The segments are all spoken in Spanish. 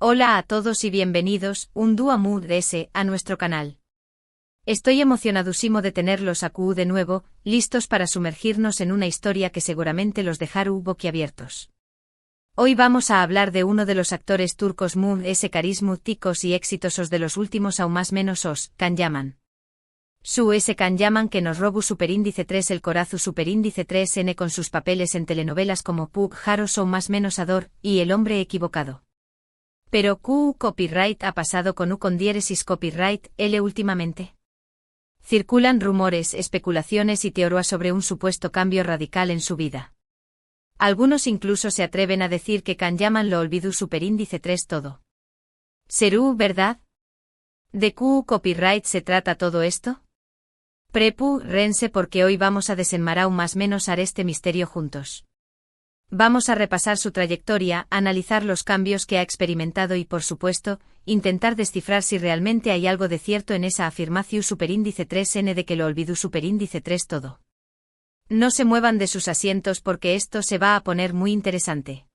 Hola a todos y bienvenidos, un dúo Mood S, a nuestro canal. Estoy emocionadísimo de tenerlos aquí de nuevo, listos para sumergirnos en una historia que seguramente los dejará boquiabiertos. Hoy vamos a hablar de uno de los actores turcos Mood S carismáticos y exitosos de los últimos aún más menos os, Can Yaman. Su S. Can Yaman que nos robó Superíndice 3 el Corazu Superíndice 3N con sus papeles en telenovelas como Pug Jaros o más menos Ador, y El hombre equivocado. Pero Q copyright ha pasado con U con diéresis copyright L últimamente. Circulan rumores, especulaciones y teorías sobre un supuesto cambio radical en su vida. Algunos incluso se atreven a decir que Can Yaman lo olvidó Superíndice 3 todo. ¿Serú verdad? ¿De Q copyright se trata todo esto? Rense porque hoy vamos a desenmarcar aún más menos este misterio juntos. Vamos a repasar su trayectoria, analizar los cambios que ha experimentado y, por supuesto, intentar descifrar si realmente hay algo de cierto en esa afirmación Superíndice 3N de que lo olvidó Superíndice 3 todo. No se muevan de sus asientos porque esto se va a poner muy interesante.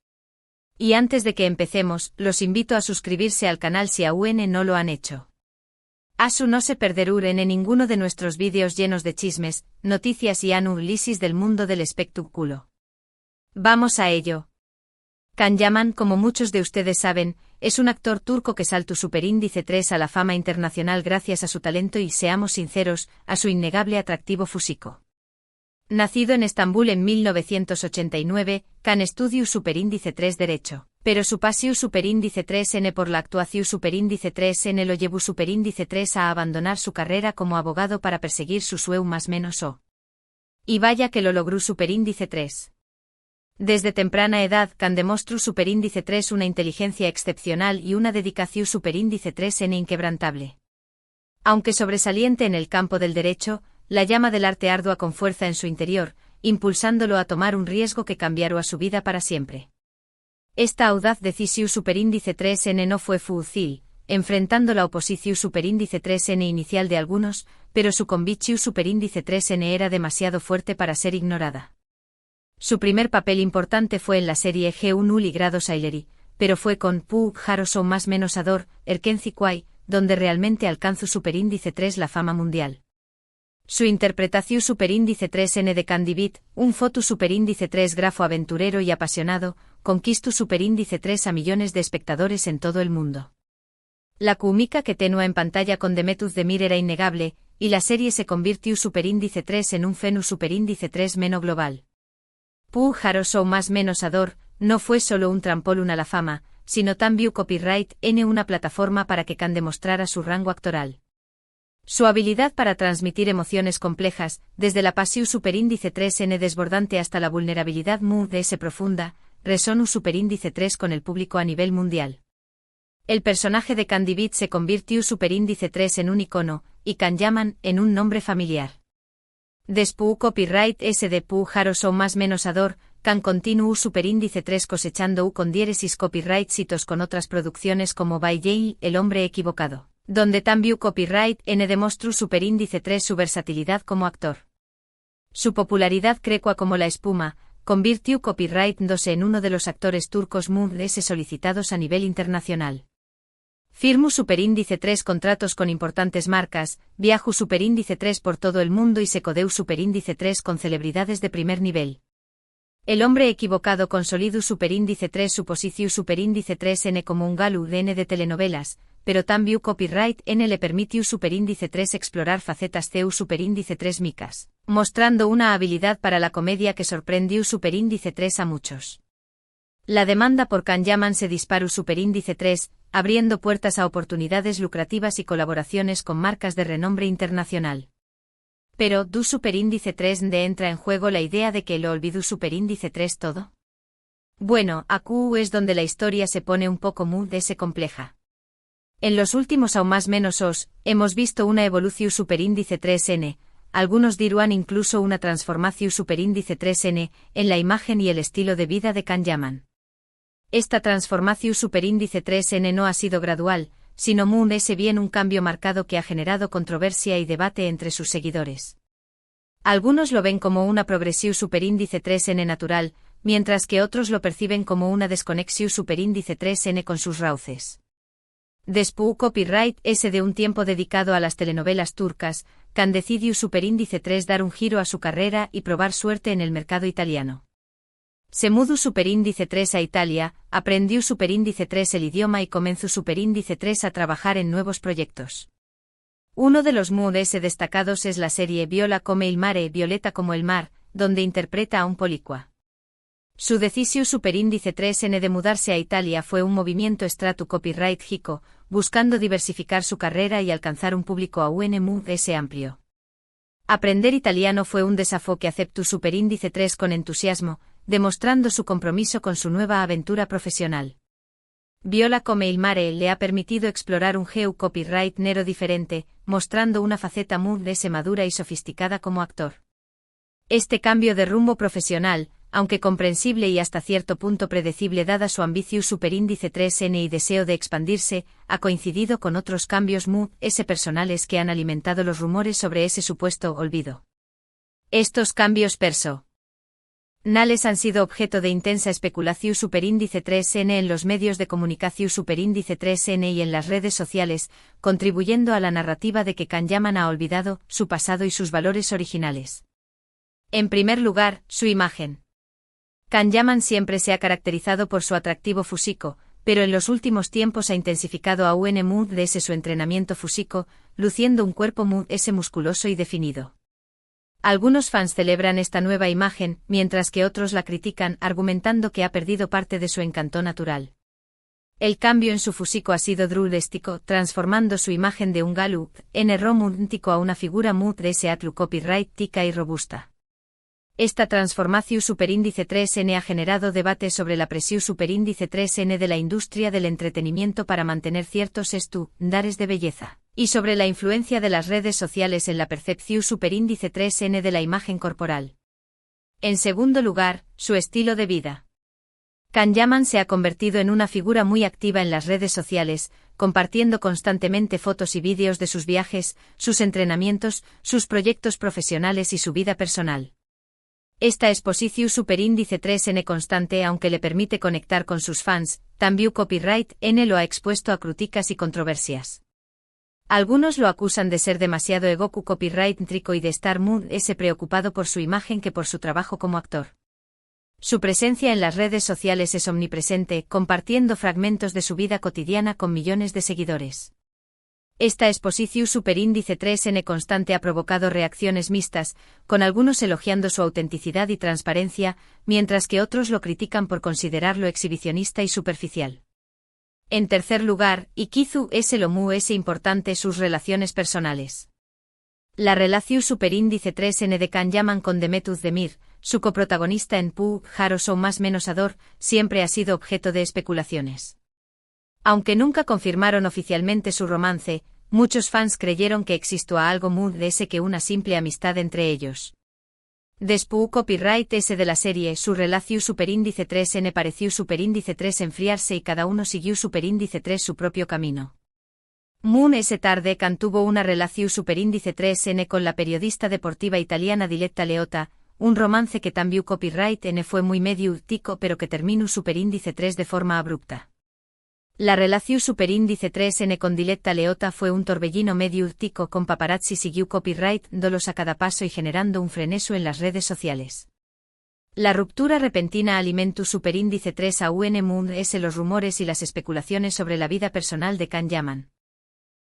Y antes de que empecemos, los invito a suscribirse al canal si aún no lo han hecho. Asu no se perderán en ninguno de nuestros vídeos llenos de chismes, noticias y análisis del mundo del espectáculo. Vamos a ello. Can Yaman, como muchos de ustedes saben, es un actor turco que saltó Superíndice 3 a la fama internacional gracias a su talento y, seamos sinceros, a su innegable atractivo físico. Nacido en Estambul en 1989, Can estudió Superíndice 3 Derecho, pero su pasión Superíndice 3N por la actuación Superíndice 3N lo llevó Superíndice 3 a abandonar su carrera como abogado para perseguir su sueño más menos o. Y vaya que lo logró Superíndice 3. Desde temprana edad Can demostró Superíndice 3 una inteligencia excepcional y una dedicación Superíndice 3N inquebrantable. Aunque sobresaliente en el campo del derecho, la llama del arte ardua con fuerza en su interior, impulsándolo a tomar un riesgo que cambiará su vida para siempre. Esta audaz decisión Superíndice 3N no fue fácil, enfrentando la oposición Superíndice 3N inicial de algunos, pero su convicción Superíndice 3N era demasiado fuerte para ser ignorada. Su primer papel importante fue en la serie G1 Ligrado Saileri, pero fue con Pug Jaros o más menos Ador, Erkenci Quay, donde realmente alcanzó Superíndice 3 la fama mundial. Su interpretación Superíndice 3N de Can David, un foto Superíndice 3 grafo aventurero y apasionado, conquistó Superíndice 3 a millones de espectadores en todo el mundo. La química que tenía en pantalla con Demet Özdemir era innegable, y la serie se convirtió Superíndice 3 en un fenómeno Superíndice 3 meno global. Pug Jaros o más menos Ador, no fue solo un trampolín a la fama, sino también copyright N una plataforma para que Can demostrara su rango actoral. Su habilidad para transmitir emociones complejas, desde la pasión Superíndice 3N desbordante hasta la vulnerabilidad Mood S profunda, resonó Superíndice 3 con el público a nivel mundial. El personaje de Can David se convirtió Superíndice 3 en un icono, y Can Yaman en un nombre familiar. Después copyright S de Pug Jaros o más menos Ador, Can continuó Superíndice 3 cosechando U con diéresis copyright citos con otras producciones como By Jay, El hombre equivocado, donde también copyright N demostró Superíndice 3 su versatilidad como actor. Su popularidad crecua como la espuma, convirtió copyright 2 en uno de los actores turcos Mood S solicitados a nivel internacional. Firmó Superíndice 3 contratos con importantes marcas, viajó Superíndice 3 por todo el mundo y se codeó Superíndice 3 con celebridades de primer nivel. El hombre equivocado consolidó Superíndice 3 su posición Superíndice 3N como un galu N de telenovelas, pero también copyright N le permitió Superíndice 3 explorar facetas CU Superíndice 3 micas, mostrando una habilidad para la comedia que sorprendió Superíndice 3 a muchos. La demanda por Can Yaman se disparó Superíndice 3, abriendo puertas a oportunidades lucrativas y colaboraciones con marcas de renombre internacional. Pero, ¿du Superíndice 3 de entra en juego la idea de que lo olvidó Superíndice 3 todo? Bueno, aquí es donde la historia se pone un poco Mood S compleja. En los últimos aún más menos os, hemos visto una evolución Superíndice 3N, algunos dirán incluso una transformación Superíndice 3N, en la imagen y el estilo de vida de Can Yaman. Esta transformación Superíndice 3N no ha sido gradual, sino Mood S bien un cambio marcado que ha generado controversia y debate entre sus seguidores. Algunos lo ven como una progresión Superíndice 3N natural, mientras que otros lo perciben como una desconexión superíndice 3n con sus rauces. Después copyright S de un tiempo dedicado a las telenovelas turcas, can decidió superíndice 3 dar un giro a su carrera y probar suerte en el mercado italiano. Se mudó superíndice 3 a Italia, aprendió superíndice 3 el idioma y comenzó superíndice 3 a trabajar en nuevos proyectos. Uno de los moods destacados es la serie Viola come il mare, Violeta como el mar, donde interpreta a un policua. Su decisión superíndice 3n de mudarse a Italia fue un movimiento stratu copyright hico, buscando diversificar su carrera y alcanzar un público aún más amplio. Aprender italiano fue un desafío que aceptó superíndice 3 con entusiasmo, demostrando su compromiso con su nueva aventura profesional. Viola come il mare le ha permitido explorar un copyright nero diferente, mostrando una faceta más madura y sofisticada como actor. Este cambio de rumbo profesional, aunque comprensible y hasta cierto punto predecible dada su ambición superíndice 3n y deseo de expandirse, ha coincidido con otros cambios personales que han alimentado los rumores sobre ese supuesto olvido. Estos cambios personales han sido objeto de intensa especulación superíndice 3n en los medios de comunicación superíndice 3n y en las redes sociales, contribuyendo a la narrativa de que Can Yaman ha olvidado su pasado y sus valores originales. En primer lugar, su imagen. Can Yaman siempre se ha caracterizado por su atractivo físico, pero en los últimos tiempos ha intensificado aún más su entrenamiento físico, luciendo un cuerpo más musculoso y definido. Algunos fans celebran esta nueva imagen, mientras que otros la critican argumentando que ha perdido parte de su encanto natural. El cambio en su físico ha sido drástico, transformando su imagen de un galú romántico a una figura más atlu copyright tica y robusta. Esta transformación superíndice 3n ha generado debate sobre la presión superíndice 3n de la industria del entretenimiento para mantener ciertos estándares de belleza, y sobre la influencia de las redes sociales en la percepción superíndice 3n de la imagen corporal. En segundo lugar, su estilo de vida. Can Yaman se ha convertido en una figura muy activa en las redes sociales, compartiendo constantemente fotos y vídeos de sus viajes, sus entrenamientos, sus proyectos profesionales y su vida personal. Esta exposición superíndice 3n constante, aunque le permite conectar con sus fans, también copyright n lo ha expuesto a críticas y controversias. Algunos lo acusan de ser demasiado egoku copyright trico y de estar más preocupado por su imagen que por su trabajo como actor. Su presencia en las redes sociales es omnipresente, compartiendo fragmentos de su vida cotidiana con millones de seguidores. Esta exposición superíndice 3n constante ha provocado reacciones mixtas, con algunos elogiando su autenticidad y transparencia, mientras que otros lo critican por considerarlo exhibicionista y superficial. En tercer lugar, Ikizu es lo muy importante sus relaciones personales. La relación superíndice 3n de Can Yaman con Demet Özdemir, su coprotagonista en Pooh, Haros o más menos Ador, siempre ha sido objeto de especulaciones. Aunque nunca confirmaron oficialmente su romance, muchos fans creyeron que existió algo más que una simple amistad entre ellos. Después copyright S de la serie, su relación superíndice 3n pareció superíndice 3 enfriarse y cada uno siguió superíndice 3 su propio camino. Moon ese tarde Can tuvo una relación superíndice 3n con la periodista deportiva italiana Diletta Leotta, un romance que también copyright n fue muy medio tico pero que terminó superíndice 3 de forma abrupta. La relación superíndice 3n con Diletta Leotta fue un torbellino medio tico con paparazzi siguió copyright dolos a cada paso y generando un freneso en las redes sociales. La ruptura repentina alimentó superíndice 3 a un los rumores y las especulaciones sobre la vida personal de Can Yaman.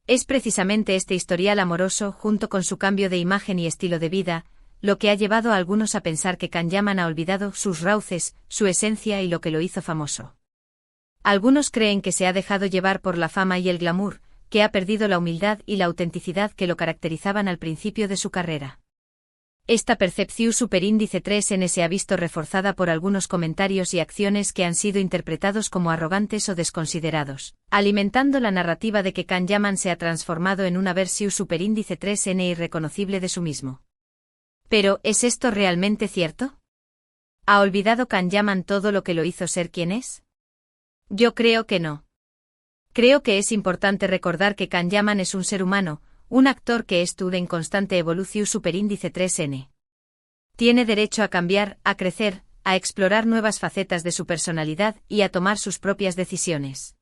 Es precisamente este historial amoroso, junto con su cambio de imagen y estilo de vida, lo que ha llevado a algunos a pensar que Can Yaman ha olvidado sus raíces, su esencia y lo que lo hizo famoso. Algunos creen que se ha dejado llevar por la fama y el glamour, que ha perdido la humildad y la autenticidad que lo caracterizaban al principio de su carrera. Esta percepción superíndice 3n se ha visto reforzada por algunos comentarios y acciones que han sido interpretados como arrogantes o desconsiderados, alimentando la narrativa de que Can Yaman se ha transformado en una versión superíndice 3n irreconocible de su mismo. Pero, ¿es esto realmente cierto? ¿Ha olvidado Can Yaman todo lo que lo hizo ser quien es? Yo creo que no. Creo que es importante recordar que Can Yaman es un ser humano, un actor que estuvo en constante evolución superíndice 3n. Tiene derecho a cambiar, a crecer, a explorar nuevas facetas de su personalidad y a tomar sus propias decisiones.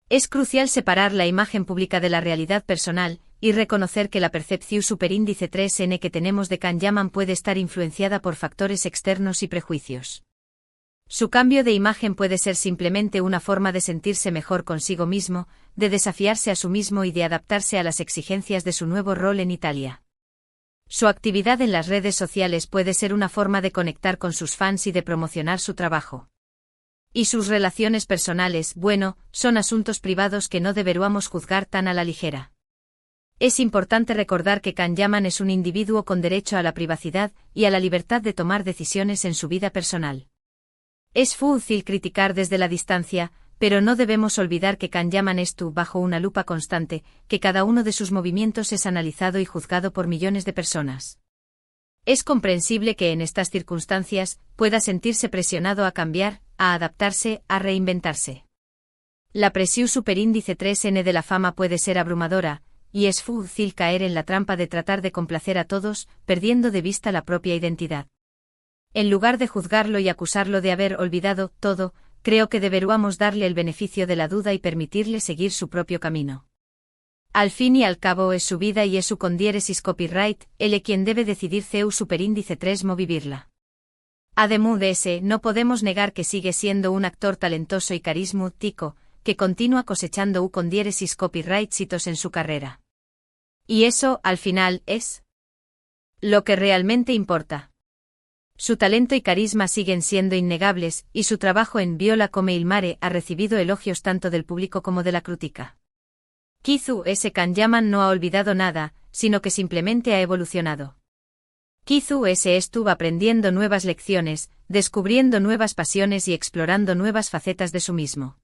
Es crucial separar la imagen pública de la realidad personal y reconocer que la percepción superíndice 3N que tenemos de Kahneman puede estar influenciada por factores externos y prejuicios. Su cambio de imagen puede ser simplemente una forma de sentirse mejor consigo mismo, de desafiarse a sí mismo y de adaptarse a las exigencias de su nuevo rol en Italia. Su actividad en las redes sociales puede ser una forma de conectar con sus fans y de promocionar su trabajo. Y sus relaciones personales, bueno, son asuntos privados que no deberíamos juzgar tan a la ligera. Es importante recordar que Kahneman es un individuo con derecho a la privacidad y a la libertad de tomar decisiones en su vida personal. Es fácil criticar desde la distancia, pero no debemos olvidar que Kahneman estuvo bajo una lupa constante, que cada uno de sus movimientos es analizado y juzgado por millones de personas. Es comprensible que en estas circunstancias pueda sentirse presionado a cambiar, a adaptarse, a reinventarse. La presión superíndice 3N de la fama puede ser abrumadora, y es fácil caer en la trampa de tratar de complacer a todos, perdiendo de vista la propia identidad. En lugar de juzgarlo y acusarlo de haber olvidado todo, creo que deberíamos darle el beneficio de la duda y permitirle seguir su propio camino. Al fin y al cabo es su vida y es su condiéresis copyright, él quien debe decidir CEU superíndice 3 mo vivirla. Además de ese, no podemos negar que sigue siendo un actor talentoso y carismático, que continúa cosechando u condiéresis copyright hitos en su carrera. Y eso, al final, es lo que realmente importa. Su talento y carisma siguen siendo innegables, y su trabajo en Viola come il mare ha recibido elogios tanto del público como de la crítica. Kizu S. Kahneman no ha olvidado nada, sino que simplemente ha evolucionado. Kizu S. estuvo aprendiendo nuevas lecciones, descubriendo nuevas pasiones y explorando nuevas facetas de sí mismo.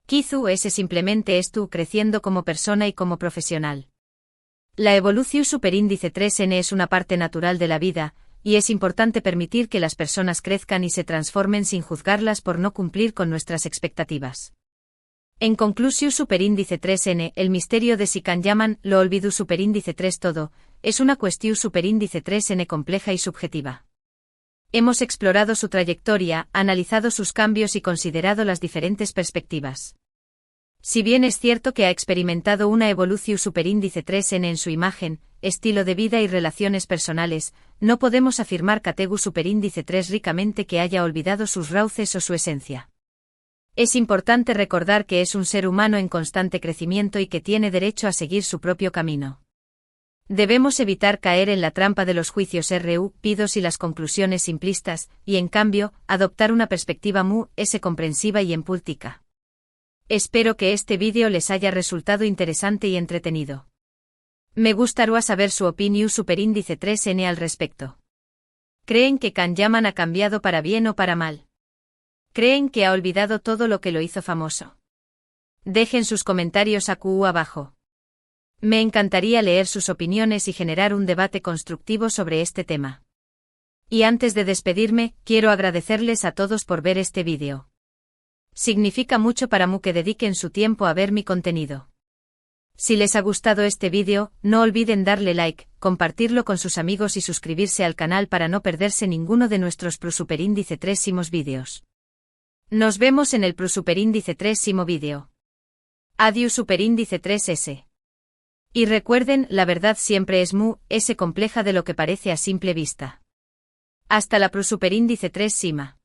Kizu S. simplemente estuvo creciendo como persona y como profesional. La evolución superíndice 3N es una parte natural de la vida, y es importante permitir que las personas crezcan y se transformen sin juzgarlas por no cumplir con nuestras expectativas. En conclusión, superíndice 3N, el misterio de si Kahneman lo olvidó superíndice 3 todo, es una cuestión superíndice 3N compleja y subjetiva. Hemos explorado su trayectoria, analizado sus cambios y considerado las diferentes perspectivas. Si bien es cierto que ha experimentado una evolución superíndice 3N en su imagen, estilo de vida y relaciones personales, no podemos afirmar que Tegu superíndice 3 ricamente que haya olvidado sus raíces o su esencia. Es importante recordar que es un ser humano en constante crecimiento y que tiene derecho a seguir su propio camino. Debemos evitar caer en la trampa de los juicios rápidos y las conclusiones simplistas, y en cambio, adoptar una perspectiva comprensiva y empática. Espero que este vídeo les haya resultado interesante y entretenido. Me gustaría saber su opinión superíndice 3N al respecto. ¿Creen que Kahneman ha cambiado para bien o para mal? ¿Creen que ha olvidado todo lo que lo hizo famoso? Dejen sus comentarios abajo. Me encantaría leer sus opiniones y generar un debate constructivo sobre este tema. Y antes de despedirme, quiero agradecerles a todos por ver este vídeo. Significa mucho para mí que dediquen su tiempo a ver mi contenido. Si les ha gustado este vídeo, no olviden darle like, compartirlo con sus amigos y suscribirse al canal para no perderse ninguno de nuestros superíndice 3 vídeos. Nos vemos en el superíndice 3 vídeo. Adiós superíndice 3S. Y recuerden, la verdad siempre es compleja de lo que parece a simple vista. Hasta la superíndice 3 Sima.